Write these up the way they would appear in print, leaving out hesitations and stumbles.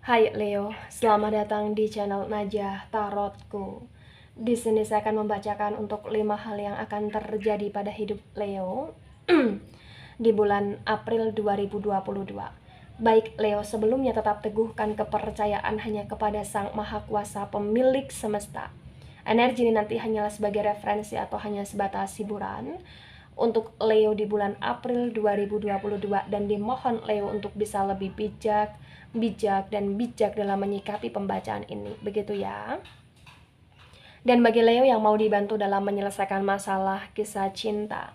Hai Leo, selamat datang di channel Najah Tarotku. Di sini saya akan membacakan untuk 5 hal yang akan terjadi pada hidup Leo di bulan April 2022. Baik Leo, sebelumnya tetap teguhkan kepercayaan hanya kepada Sang Maha Kuasa pemilik semesta. Energi ini nanti hanyalah sebagai referensi atau hanya sebatas hiburan untuk Leo di bulan April 2022, dan dimohon Leo untuk bisa lebih bijak dalam menyikapi pembacaan ini, begitu ya. Dan bagi Leo yang mau dibantu dalam menyelesaikan masalah kisah cinta,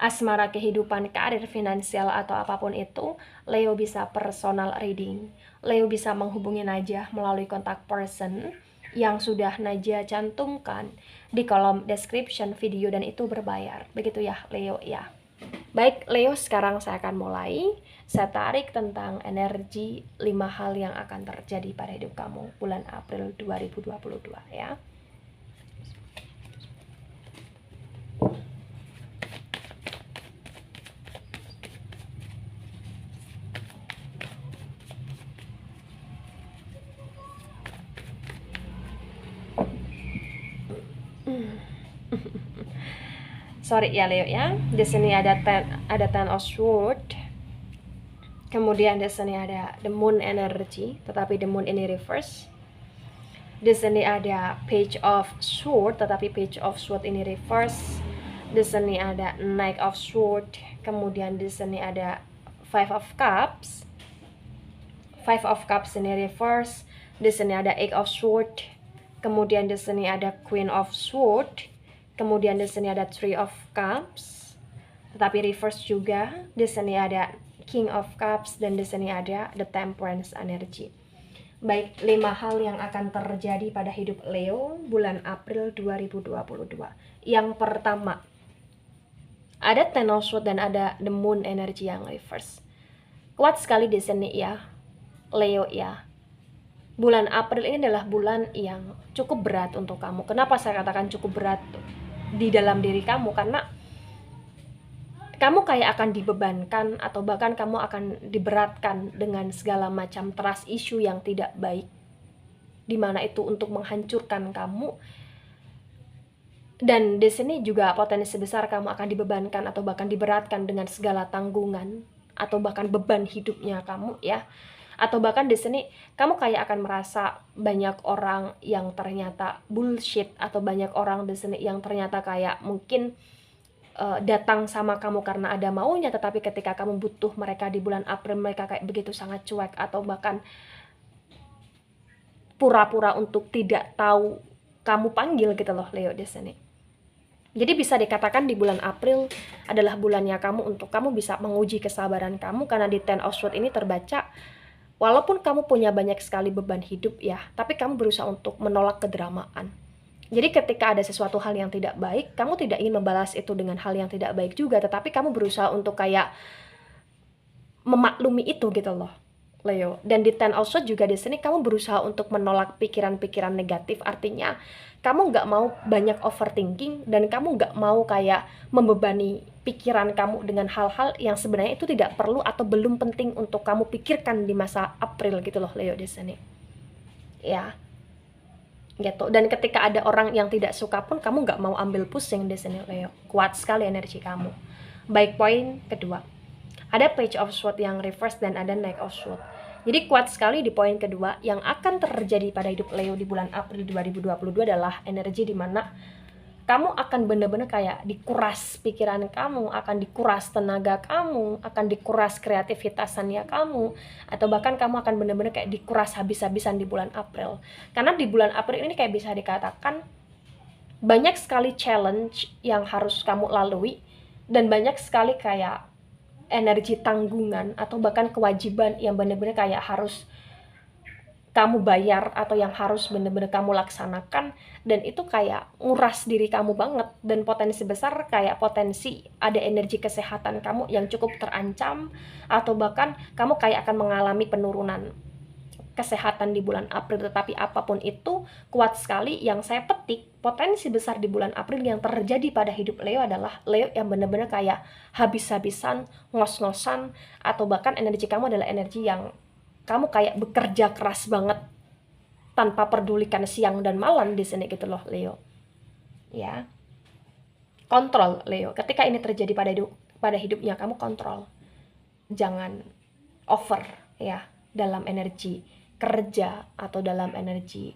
asmara, kehidupan, karir, finansial, atau apapun itu, Leo bisa personal reading. Leo bisa menghubungi Najah melalui kontak person yang sudah Najah cantumkan di kolom description video, dan itu berbayar. Begitu ya Leo ya. Baik Leo, sekarang saya akan mulai. Saya tarik tentang energi 5 hal yang akan terjadi pada hidup kamu bulan April 2022 ya. Sorry ya Leo ya. Di sini ada ten of sword. Kemudian di sini ada the moon energy, tetapi the moon ini reverse. Di sini ada page of sword, tetapi page of sword ini reverse. Di sini ada knight of sword. Kemudian di sini ada five of cups. Five of cups ini reverse. Di sini ada eight of sword. Kemudian di sini ada queen of sword. Kemudian di sini ada three of cups, tetapi reverse juga. Di sini ada king of cups, dan di sini ada the temperance energy. Baik, 5 hal yang akan terjadi pada hidup Leo bulan April 2022. Yang pertama, ada ten of swords dan ada the moon energy yang reverse. Kuat sekali di sini ya, Leo ya. Bulan April ini adalah bulan yang cukup berat untuk kamu. Kenapa saya katakan cukup berat di dalam diri kamu? Karena kamu kayak akan dibebankan atau bahkan kamu akan diberatkan dengan segala macam trust issue yang tidak baik, dimana itu untuk menghancurkan kamu. Dan di sini juga potensi besar kamu akan dibebankan atau bahkan diberatkan dengan segala tanggungan atau bahkan beban hidupnya kamu ya. Atau bahkan di sini kamu kayak akan merasa banyak orang yang ternyata bullshit, atau banyak orang di sini yang ternyata kayak mungkin datang sama kamu karena ada maunya, tetapi ketika kamu butuh mereka di bulan April, mereka kayak begitu sangat cuek, atau bahkan pura-pura untuk tidak tahu kamu panggil gitu loh Leo di sini. Jadi bisa dikatakan di bulan April adalah bulannya kamu untuk kamu bisa menguji kesabaran kamu, karena di ten of swords ini terbaca walaupun kamu punya banyak sekali beban hidup ya, tapi kamu berusaha untuk menolak kedramaan. Jadi ketika ada sesuatu hal yang tidak baik, kamu tidak ingin membalas itu dengan hal yang tidak baik juga, tetapi kamu berusaha untuk kayak memaklumi itu gitu loh, Leo. Dan di ten of swords juga di sini kamu berusaha untuk menolak pikiran-pikiran negatif, artinya kamu nggak mau banyak overthinking, dan kamu nggak mau kayak membebani pikiran kamu dengan hal-hal yang sebenarnya itu tidak perlu atau belum penting untuk kamu pikirkan di masa April gitu loh Leo di sini. Ya, gitu. Dan ketika ada orang yang tidak suka pun kamu nggak mau ambil pusing di sini Leo. Kuat sekali energi kamu. Baik, poin kedua, ada page of sword yang reverse dan ada knight of sword. Jadi kuat sekali di poin kedua. Yang akan terjadi pada hidup Leo di bulan April 2022 adalah energi dimana kamu akan benar-benar kayak dikuras pikiran kamu, akan dikuras tenaga kamu, akan dikuras kreativitasannya kamu, atau bahkan kamu akan benar-benar kayak dikuras habis-habisan di bulan April. Karena di bulan April ini kayak bisa dikatakan banyak sekali challenge yang harus kamu lalui, dan banyak sekali kayak energi tanggungan atau bahkan kewajiban yang benar-benar kayak harus kamu bayar atau yang harus bener-bener kamu laksanakan, dan itu kayak nguras diri kamu banget, dan potensi besar kayak potensi ada energi kesehatan kamu yang cukup terancam, atau bahkan kamu kayak akan mengalami penurunan kesehatan di bulan April. Tetapi apapun itu kuat sekali. Yang saya petik potensi besar di bulan April yang terjadi pada hidup Leo adalah Leo yang bener-bener kayak habis-habisan, ngos-ngosan, atau bahkan energi kamu adalah energi yang kamu kayak bekerja keras banget tanpa pedulikan siang dan malam di sini gitu loh Leo. Ya. Kontrol Leo. Ketika ini terjadi pada hidupnya kamu kontrol. Jangan over ya dalam energi kerja atau dalam energi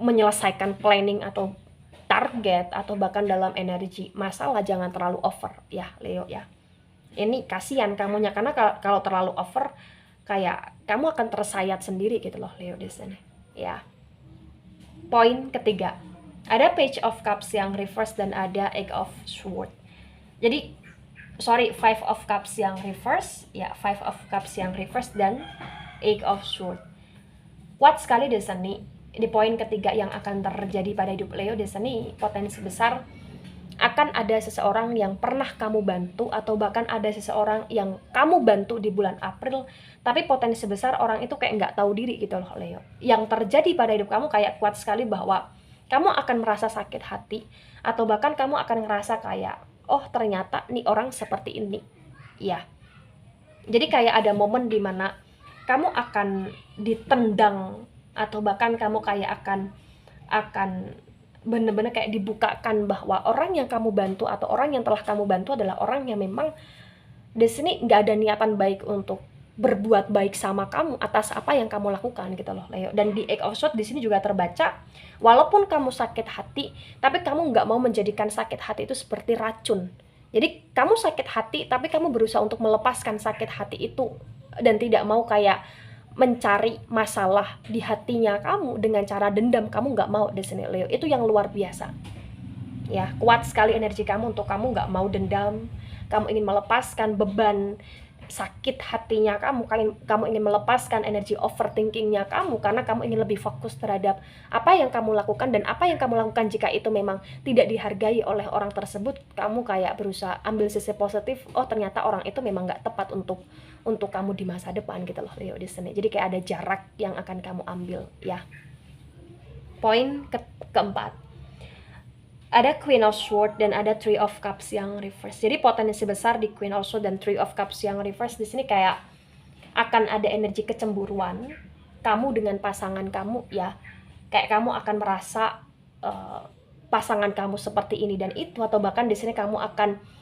menyelesaikan planning atau target atau bahkan dalam energi masalah. Jangan terlalu over ya Leo ya. Ini kasihan kamunya karena kalau terlalu over kayak kamu akan tersayat sendiri gitu loh Leo di sini ya. Poin ketiga, ada Page of Cups yang reverse dan ada Eight of Swords. Jadi Five of Cups yang reverse ya, Five of Cups yang reverse dan Eight of Swords. Kuat sekali di sini. Di poin ketiga yang akan terjadi pada hidup Leo di sini, potensi besar akan ada seseorang yang pernah kamu bantu atau bahkan ada seseorang yang kamu bantu di bulan April, tapi potensi besar orang itu kayak nggak tahu diri gitu loh Leo. Yang terjadi pada hidup kamu kayak kuat sekali bahwa kamu akan merasa sakit hati atau bahkan kamu akan ngerasa kayak oh ternyata nih orang seperti ini ya. Jadi kayak ada momen dimana kamu akan ditendang atau bahkan kamu kayak akan bener-bener kayak dibukakan bahwa orang yang kamu bantu atau orang yang telah kamu bantu adalah orang yang memang di sini nggak ada niatan baik untuk berbuat baik sama kamu atas apa yang kamu lakukan gitu loh Leo. Dan di Eight of Swords di sini juga terbaca, walaupun kamu sakit hati, tapi kamu nggak mau menjadikan sakit hati itu seperti racun. Jadi kamu sakit hati, tapi kamu berusaha untuk melepaskan sakit hati itu dan tidak mau kayak mencari masalah di hatinya kamu dengan cara dendam. Kamu nggak mau di sini Leo. Itu yang luar biasa. Ya, kuat sekali energi kamu untuk kamu nggak mau dendam. Kamu ingin melepaskan beban sakit hatinya kamu ingin melepaskan energi overthinkingnya kamu karena kamu ingin lebih fokus terhadap apa yang kamu lakukan. Dan apa yang kamu lakukan jika itu memang tidak dihargai oleh orang tersebut, kamu kayak berusaha ambil sisi positif. Oh ternyata orang itu memang nggak tepat untuk kamu di masa depan gitu loh Leo di sini. Jadi kayak ada jarak yang akan kamu ambil ya. Poin keempat, ada Queen of Swords dan ada Three of Cups yang reverse. Jadi potensi besar di Queen of Swords dan Three of Cups yang reverse di sini kayak akan ada energi kecemburuan kamu dengan pasangan kamu ya. Kayak kamu akan merasa pasangan kamu seperti ini dan itu, atau bahkan di sini kamu akan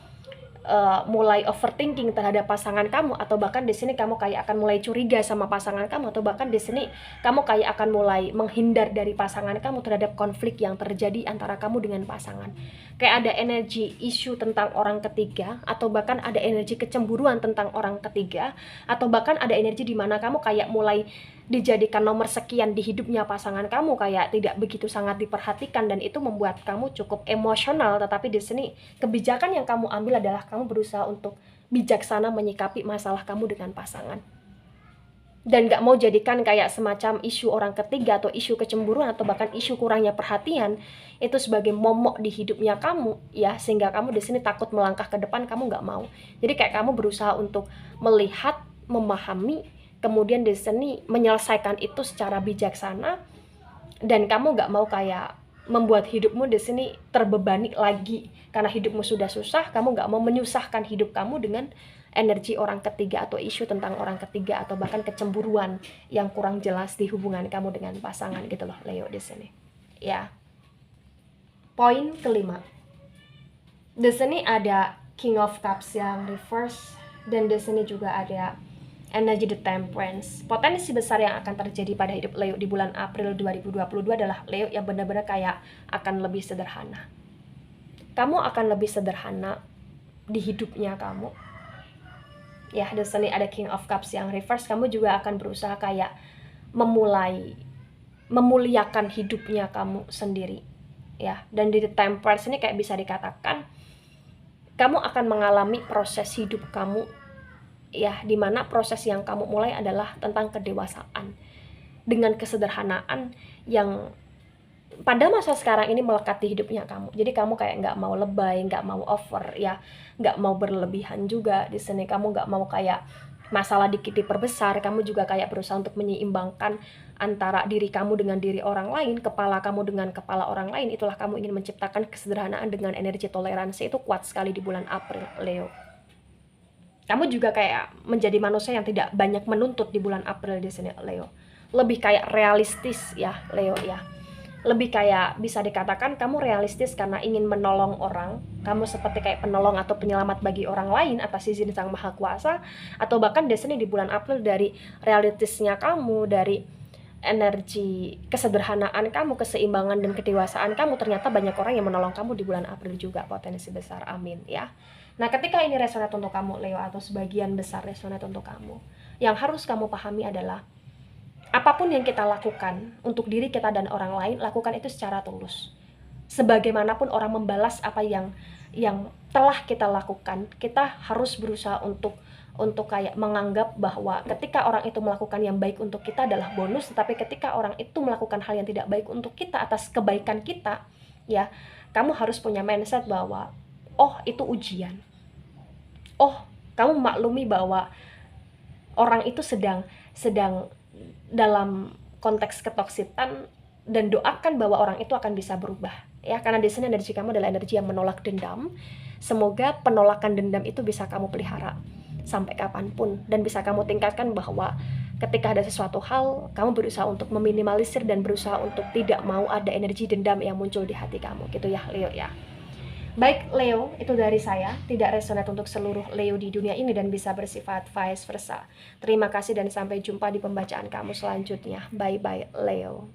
mulai overthinking terhadap pasangan kamu, atau bahkan di sini kamu kayak akan mulai curiga sama pasangan kamu, atau bahkan di sini kamu kayak akan mulai menghindar dari pasangan kamu terhadap konflik yang terjadi antara kamu dengan pasangan. Kayak ada energi isu tentang orang ketiga, atau bahkan ada energi kecemburuan tentang orang ketiga, atau bahkan ada energi di mana kamu kayak mulai dijadikan nomor sekian di hidupnya pasangan kamu, kayak tidak begitu sangat diperhatikan, dan itu membuat kamu cukup emosional. Tetapi di sini kebijakan yang kamu ambil adalah kamu berusaha untuk bijaksana menyikapi masalah kamu dengan pasangan dan gak mau jadikan kayak semacam isu orang ketiga atau isu kecemburuan atau bahkan isu kurangnya perhatian itu sebagai momok di hidupnya kamu ya, sehingga kamu di sini takut melangkah ke depan. Kamu gak mau. Jadi kayak kamu berusaha untuk melihat, memahami, kemudian di sini menyelesaikan itu secara bijaksana, dan kamu gak mau kayak membuat hidupmu di sini terbebani lagi karena hidupmu sudah susah. Kamu gak mau menyusahkan hidup kamu dengan energi orang ketiga atau isu tentang orang ketiga atau bahkan kecemburuan yang kurang jelas di hubungan kamu dengan pasangan gitu loh Leo di sini. Ya. Poin kelima. Di sini ada King of Cups yang reverse dan di sini juga ada energi The Temperance. Potensi besar yang akan terjadi pada hidup Leo di bulan April 2022 adalah Leo yang benar-benar kayak akan lebih sederhana. Kamu akan lebih sederhana di hidupnya kamu. Ya, di sini ada King of Cups yang reverse. Kamu juga akan berusaha kayak memuliakan hidupnya kamu sendiri. Ya, dan di The Temperance ini kayak bisa dikatakan kamu akan mengalami proses hidup kamu ya, dimana proses yang kamu mulai adalah tentang kedewasaan dengan kesederhanaan yang pada masa sekarang ini melekat di hidupnya kamu. Jadi kamu kayak nggak mau lebay, nggak mau over ya, nggak mau berlebihan juga di sini. Kamu nggak mau kayak masalah dikit diperbesar. Kamu juga kayak berusaha untuk menyeimbangkan antara diri kamu dengan diri orang lain, kepala kamu dengan kepala orang lain. Itulah kamu ingin menciptakan kesederhanaan dengan energi toleransi. Itu kuat sekali di bulan April Leo. Kamu juga kayak menjadi manusia yang tidak banyak menuntut di bulan April di sini, Leo. Lebih kayak realistis ya, Leo ya. Lebih kayak bisa dikatakan kamu realistis karena ingin menolong orang. Kamu seperti kayak penolong atau penyelamat bagi orang lain atas izin Sang Maha Kuasa. Atau bahkan di sini di bulan April dari realistisnya kamu, dari energi kesederhanaan kamu, keseimbangan dan kedewasaan kamu, ternyata banyak orang yang menolong kamu di bulan April juga, potensi besar, amin ya. Nah, ketika ini resonate untuk kamu, Leo, atau sebagian besar resonate untuk kamu, yang harus kamu pahami adalah apapun yang kita lakukan untuk diri kita dan orang lain, lakukan itu secara tulus. Sebagaimanapun orang membalas apa yang telah kita lakukan, kita harus berusaha untuk kayak menganggap bahwa ketika orang itu melakukan yang baik untuk kita adalah bonus, tetapi ketika orang itu melakukan hal yang tidak baik untuk kita atas kebaikan kita, ya, kamu harus punya mindset bahwa oh, itu ujian. Oh, kamu maklumi bahwa orang itu sedang dalam konteks ketoksitan, dan doakan bahwa orang itu akan bisa berubah ya, karena di sini energi kamu adalah energi yang menolak dendam. Semoga penolakan dendam itu bisa kamu pelihara sampai kapanpun, dan bisa kamu tingkatkan bahwa ketika ada sesuatu hal, kamu berusaha untuk meminimalisir dan berusaha untuk tidak mau ada energi dendam yang muncul di hati kamu gitu ya, Leo ya. Baik Leo, itu dari saya, tidak resonate untuk seluruh Leo di dunia ini dan bisa bersifat vice versa. Terima kasih dan sampai jumpa di pembacaan kamu selanjutnya. Bye-bye Leo.